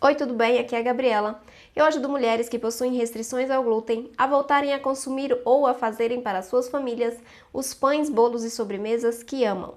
Oi, tudo bem? Aqui é a Gabriela. Eu ajudo mulheres que possuem restrições ao glúten a voltarem a consumir ou a fazerem para suas famílias os pães, bolos e sobremesas que amam.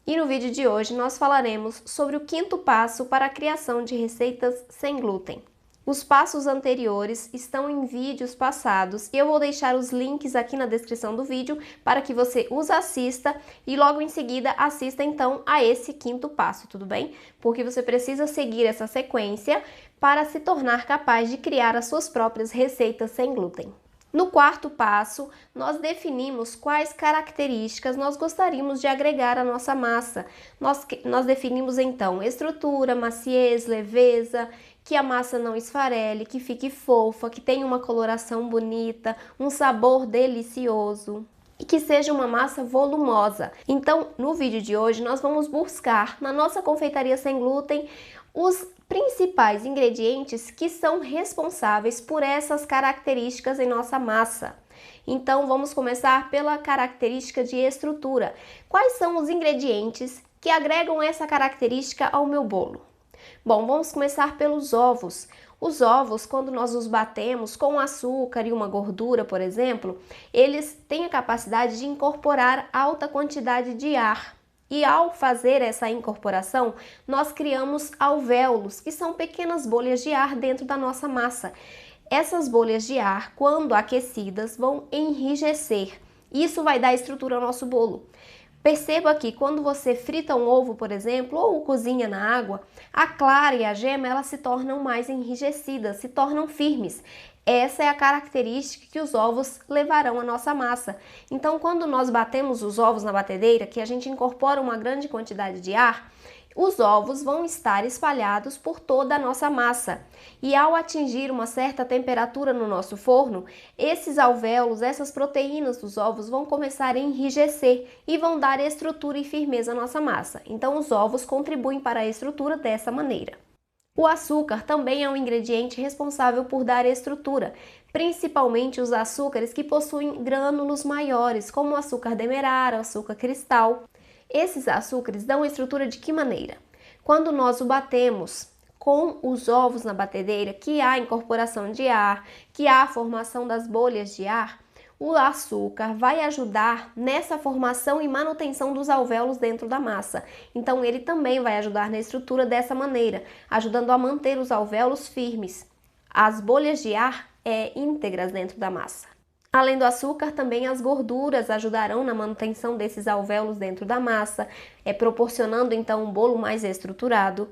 E no vídeo de hoje nós falaremos sobre o quinto passo para a criação de receitas sem glúten. Os passos anteriores estão em vídeos passados e eu vou deixar os links aqui na descrição do vídeo para que você os assista e logo em seguida assista então a esse quinto passo, tudo bem? Porque você precisa seguir essa sequência para se tornar capaz de criar as suas próprias receitas sem glúten. No quarto passo, nós definimos quais características nós gostaríamos de agregar à nossa massa. Nós definimos então estrutura, maciez, leveza, que a massa não esfarele, que fique fofa, que tenha uma coloração bonita, um sabor delicioso e que seja uma massa volumosa. Então, no vídeo de hoje, nós vamos buscar na nossa confeitaria sem glúten os principais ingredientes que são responsáveis por essas características em nossa massa. Então, vamos começar pela característica de estrutura. Quais são os ingredientes que agregam essa característica ao meu bolo? Bom, vamos começar pelos ovos. Os ovos, quando nós os batemos com açúcar e uma gordura, por exemplo, eles têm a capacidade de incorporar alta quantidade de ar. E ao fazer essa incorporação, nós criamos alvéolos, que são pequenas bolhas de ar dentro da nossa massa. Essas bolhas de ar, quando aquecidas, vão enrijecer. Isso vai dar estrutura ao nosso bolo. Perceba que quando você frita um ovo, por exemplo, ou cozinha na água, a clara e a gema elas se tornam mais enrijecidas, se tornam firmes. Essa é a característica que os ovos levarão à nossa massa. Então, quando nós batemos os ovos na batedeira, que a gente incorpora uma grande quantidade de ar, os ovos vão estar espalhados por toda a nossa massa. E ao atingir uma certa temperatura no nosso forno, esses alvéolos, essas proteínas dos ovos vão começar a enrijecer e vão dar estrutura e firmeza à nossa massa. Então, os ovos contribuem para a estrutura dessa maneira. O açúcar também é um ingrediente responsável por dar estrutura, principalmente os açúcares que possuem grânulos maiores, como o açúcar demerara, o açúcar cristal. Esses açúcares dão estrutura de que maneira? Quando nós o batemos com os ovos na batedeira, que há incorporação de ar, que há a formação das bolhas de ar, o açúcar vai ajudar nessa formação e manutenção dos alvéolos dentro da massa. Então, ele também vai ajudar na estrutura dessa maneira, ajudando a manter os alvéolos firmes. As bolhas de ar íntegras dentro da massa. Além do açúcar, também as gorduras ajudarão na manutenção desses alvéolos dentro da massa, proporcionando então um bolo mais estruturado.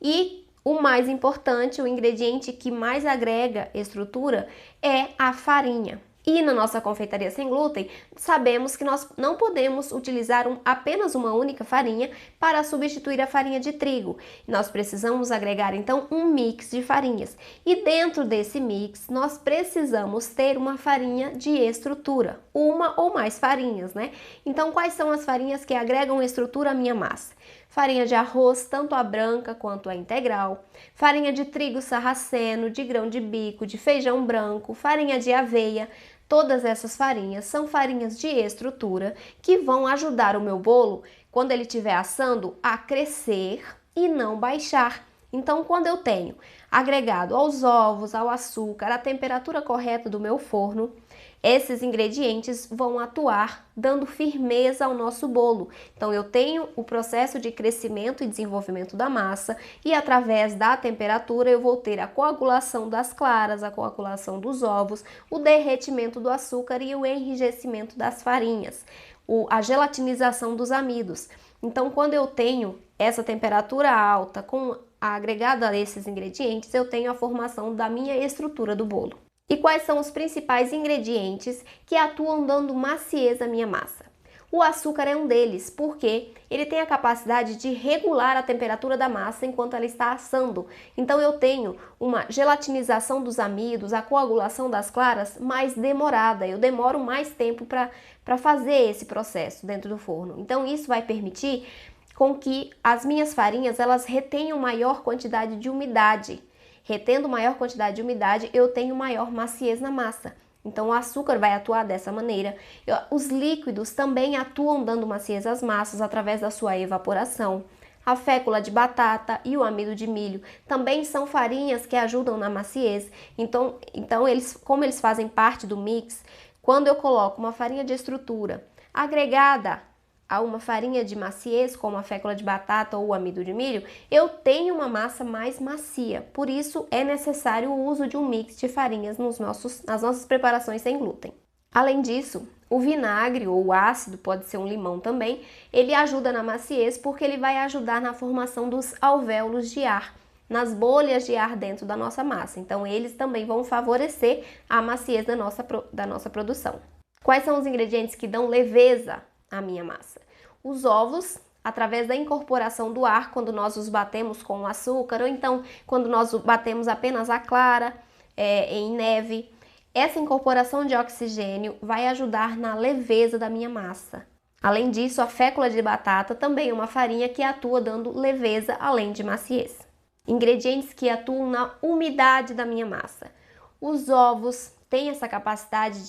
E o mais importante, o ingrediente que mais agrega estrutura é a farinha. E na nossa confeitaria sem glúten, sabemos que nós não podemos utilizar apenas uma única farinha para substituir a farinha de trigo. Nós precisamos agregar então um mix de farinhas. E dentro desse mix, nós precisamos ter uma farinha de estrutura, uma ou mais farinhas, né? Então, quais são as farinhas que agregam estrutura à minha massa? Farinha de arroz, tanto a branca quanto a integral, farinha de trigo sarraceno, de grão de bico, de feijão branco, farinha de aveia. Todas essas farinhas são farinhas de estrutura que vão ajudar o meu bolo, quando ele estiver assando, a crescer e não baixar. Então, quando eu tenho agregado aos ovos, ao açúcar, a temperatura correta do meu forno, esses ingredientes vão atuar dando firmeza ao nosso bolo. Então, eu tenho o processo de crescimento e desenvolvimento da massa e através da temperatura eu vou ter a coagulação das claras, a coagulação dos ovos, o derretimento do açúcar e o enrijecimento das farinhas, a gelatinização dos amidos. Então, quando eu tenho essa temperatura alta agregada a esses ingredientes, eu tenho a formação da minha estrutura do bolo. E quais são os principais ingredientes que atuam dando maciez à minha massa? O açúcar é um deles, porque ele tem a capacidade de regular a temperatura da massa enquanto ela está assando. Então eu tenho uma gelatinização dos amidos, a coagulação das claras mais demorada. Eu demoro mais tempo para fazer esse processo dentro do forno. Então isso vai permitir com que as minhas farinhas elas retenham maior quantidade de umidade. Retendo maior quantidade de umidade, eu tenho maior maciez na massa. Então, o açúcar vai atuar dessa maneira. Os líquidos também atuam dando maciez às massas através da sua evaporação. A fécula de batata e o amido de milho também são farinhas que ajudam na maciez. Então como eles fazem parte do mix, quando eu coloco uma farinha de estrutura agregada a uma farinha de maciez, como a fécula de batata ou o amido de milho, eu tenho uma massa mais macia. Por isso, é necessário o uso de um mix de farinhas nas nossas preparações sem glúten. Além disso, o vinagre ou o ácido, pode ser um limão também, ele ajuda na maciez porque ele vai ajudar na formação dos alvéolos de ar, nas bolhas de ar dentro da nossa massa. Então, eles também vão favorecer a maciez da nossa produção. Quais são os ingredientes que dão leveza à minha massa? Os ovos, através da incorporação do ar, quando nós os batemos com o açúcar, ou então quando nós batemos apenas a clara em neve. Essa incorporação de oxigênio vai ajudar na leveza da minha massa. Além disso, a fécula de batata também é uma farinha que atua dando leveza além de maciez. Ingredientes que atuam na umidade da minha massa. Os ovos têm essa capacidade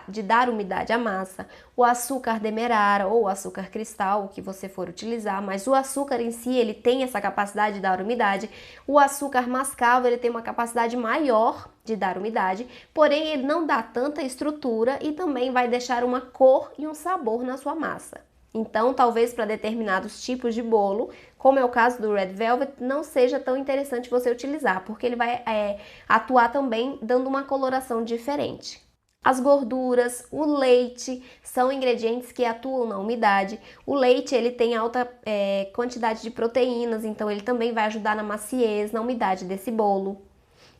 de dar umidade à massa. O açúcar demerara ou o açúcar cristal, o que você for utilizar, mas o açúcar em si, ele tem essa capacidade de dar umidade. O açúcar mascavo, ele tem uma capacidade maior de dar umidade, porém ele não dá tanta estrutura e também vai deixar uma cor e um sabor na sua massa. Então, talvez para determinados tipos de bolo, como é o caso do Red Velvet, não seja tão interessante você utilizar, porque ele vai atuar também dando uma coloração diferente. As gorduras, o leite, são ingredientes que atuam na umidade. O leite, ele tem alta quantidade de proteínas, então ele também vai ajudar na maciez, na umidade desse bolo.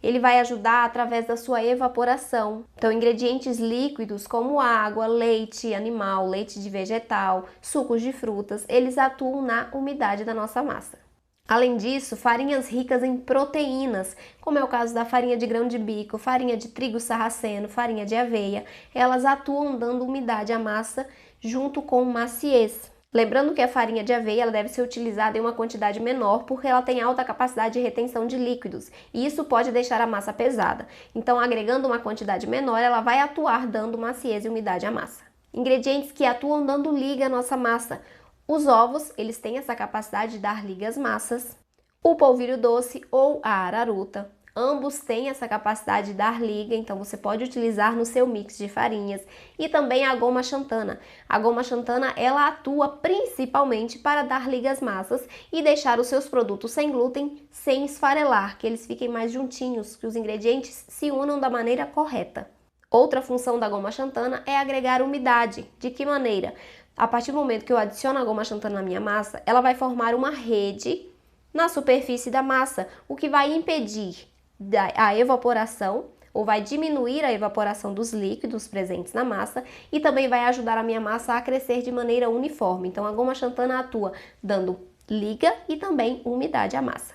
Ele vai ajudar através da sua evaporação. Então, ingredientes líquidos como água, leite animal, leite de vegetal, sucos de frutas, eles atuam na umidade da nossa massa. Além disso, farinhas ricas em proteínas, como é o caso da farinha de grão de bico, farinha de trigo sarraceno, farinha de aveia, elas atuam dando umidade à massa junto com maciez. Lembrando que a farinha de aveia ela deve ser utilizada em uma quantidade menor porque ela tem alta capacidade de retenção de líquidos e isso pode deixar a massa pesada. Então, agregando uma quantidade menor, ela vai atuar dando maciez e umidade à massa. Ingredientes que atuam dando liga à nossa massa. Os ovos, eles têm essa capacidade de dar liga às massas. O polvilho doce ou a araruta. Ambos têm essa capacidade de dar liga, então você pode utilizar no seu mix de farinhas. E também a goma xantana. A goma xantana, ela atua principalmente para dar liga às massas e deixar os seus produtos sem glúten, sem esfarelar, que eles fiquem mais juntinhos, que os ingredientes se unam da maneira correta. Outra função da goma xantana é agregar umidade. De que maneira? A partir do momento que eu adiciono a goma xantana na minha massa, ela vai formar uma rede na superfície da massa, o que vai impedir a evaporação, ou vai diminuir a evaporação dos líquidos presentes na massa e também vai ajudar a minha massa a crescer de maneira uniforme. Então, a goma xantana atua dando liga e também umidade à massa.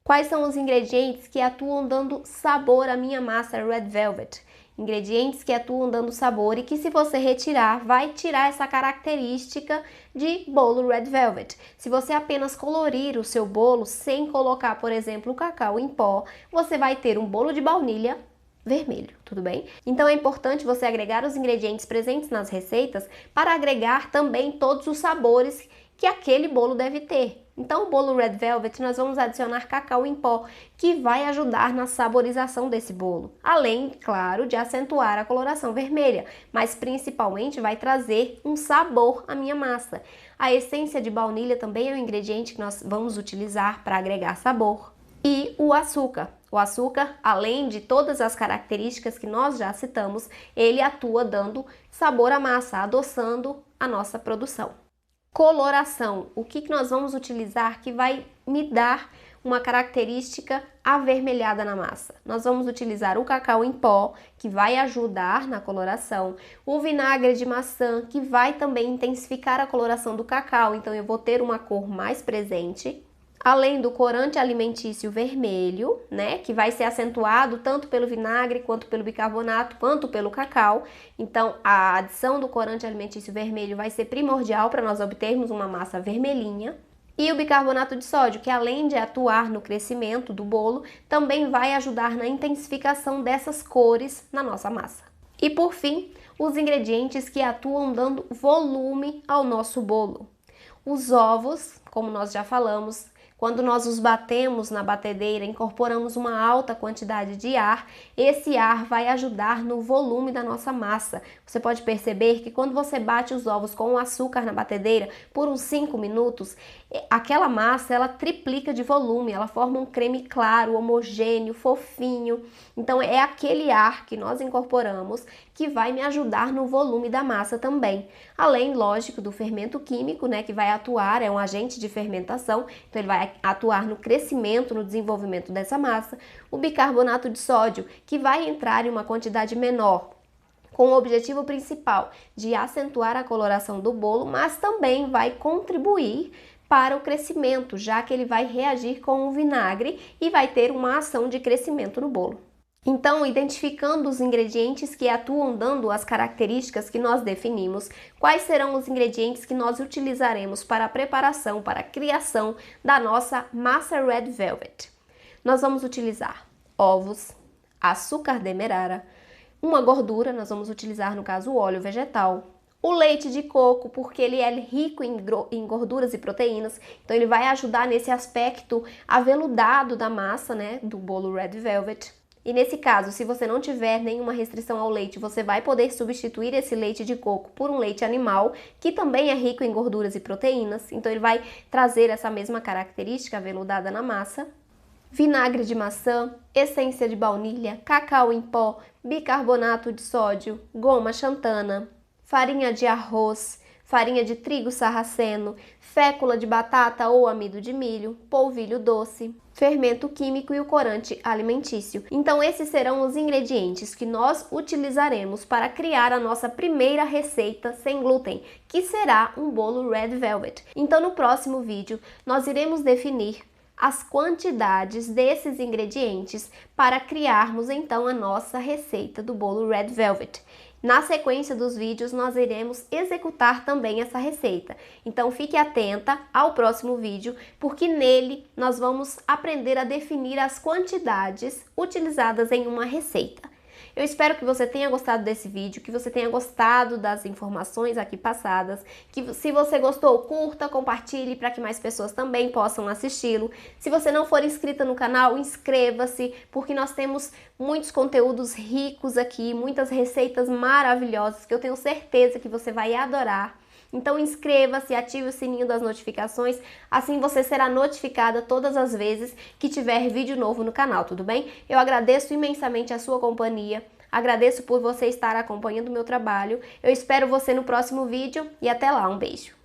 Quais são os ingredientes que atuam dando sabor à minha massa Red Velvet? Ingredientes que atuam dando sabor e que, se você retirar, vai tirar essa característica de bolo Red Velvet. Se você apenas colorir o seu bolo sem colocar, por exemplo, o cacau em pó, você vai ter um bolo de baunilha vermelho, tudo bem? Então é importante você agregar os ingredientes presentes nas receitas para agregar também todos os sabores que aquele bolo deve ter. Então, o bolo Red Velvet, nós vamos adicionar cacau em pó, que vai ajudar na saborização desse bolo. Além, claro, de acentuar a coloração vermelha, mas principalmente vai trazer um sabor à minha massa. A essência de baunilha também é um ingrediente que nós vamos utilizar para agregar sabor. E o açúcar. O açúcar, além de todas as características que nós já citamos, ele atua dando sabor à massa, adoçando a nossa produção. Coloração, o que nós vamos utilizar que vai me dar uma característica avermelhada na massa? Nós vamos utilizar o cacau em pó, que vai ajudar na coloração, o vinagre de maçã, que vai também intensificar a coloração do cacau, então eu vou ter uma cor mais presente. Além do corante alimentício vermelho, né, que vai ser acentuado tanto pelo vinagre, quanto pelo bicarbonato, quanto pelo cacau. Então, a adição do corante alimentício vermelho vai ser primordial para nós obtermos uma massa vermelhinha. E o bicarbonato de sódio, que além de atuar no crescimento do bolo, também vai ajudar na intensificação dessas cores na nossa massa. E por fim, os ingredientes que atuam dando volume ao nosso bolo. Os ovos, como nós já falamos, quando nós os batemos na batedeira, incorporamos uma alta quantidade de ar, esse ar vai ajudar no volume da nossa massa. Você pode perceber que quando você bate os ovos com o açúcar na batedeira por uns 5 minutos, aquela massa ela triplica de volume, ela forma um creme claro, homogêneo, fofinho. Então é aquele ar que nós incorporamos que vai me ajudar no volume da massa também. Além, lógico, do fermento químico, né, que vai atuar, é um agente de fermentação, então ele vai atuar no crescimento, no desenvolvimento dessa massa. O bicarbonato de sódio, que vai entrar em uma quantidade menor, com o objetivo principal de acentuar a coloração do bolo, mas também vai contribuir para o crescimento, já que ele vai reagir com o vinagre e vai ter uma ação de crescimento no bolo. Então, identificando os ingredientes que atuam dando as características que nós definimos, quais serão os ingredientes que nós utilizaremos para a preparação, para a criação da nossa massa Red Velvet? Nós vamos utilizar ovos, açúcar demerara, uma gordura, nós vamos utilizar no caso o óleo vegetal, o leite de coco, porque ele é rico em gorduras e proteínas, então ele vai ajudar nesse aspecto aveludado da massa, né, do bolo Red Velvet. E nesse caso, se você não tiver nenhuma restrição ao leite, você vai poder substituir esse leite de coco por um leite animal, que também é rico em gorduras e proteínas, então ele vai trazer essa mesma característica aveludada na massa. Vinagre de maçã, essência de baunilha, cacau em pó, bicarbonato de sódio, goma xantana, farinha de arroz, farinha de trigo sarraceno, fécula de batata ou amido de milho, polvilho doce, fermento químico e o corante alimentício. Então esses serão os ingredientes que nós utilizaremos para criar a nossa primeira receita sem glúten, que será um bolo Red Velvet. Então no próximo vídeo nós iremos definir as quantidades desses ingredientes para criarmos então a nossa receita do bolo Red Velvet. Na sequência dos vídeos, nós iremos executar também essa receita. Então, fique atenta ao próximo vídeo, porque nele nós vamos aprender a definir as quantidades utilizadas em uma receita. Eu espero que você tenha gostado desse vídeo, que você tenha gostado das informações aqui passadas, que se você gostou, curta, compartilhe para que mais pessoas também possam assisti-lo. Se você não for inscrita no canal, inscreva-se, porque nós temos muitos conteúdos ricos aqui, muitas receitas maravilhosas que eu tenho certeza que você vai adorar. Então inscreva-se, ative o sininho das notificações, assim você será notificada todas as vezes que tiver vídeo novo no canal, tudo bem? Eu agradeço imensamente a sua companhia, agradeço por você estar acompanhando o meu trabalho, eu espero você no próximo vídeo e até lá, um beijo!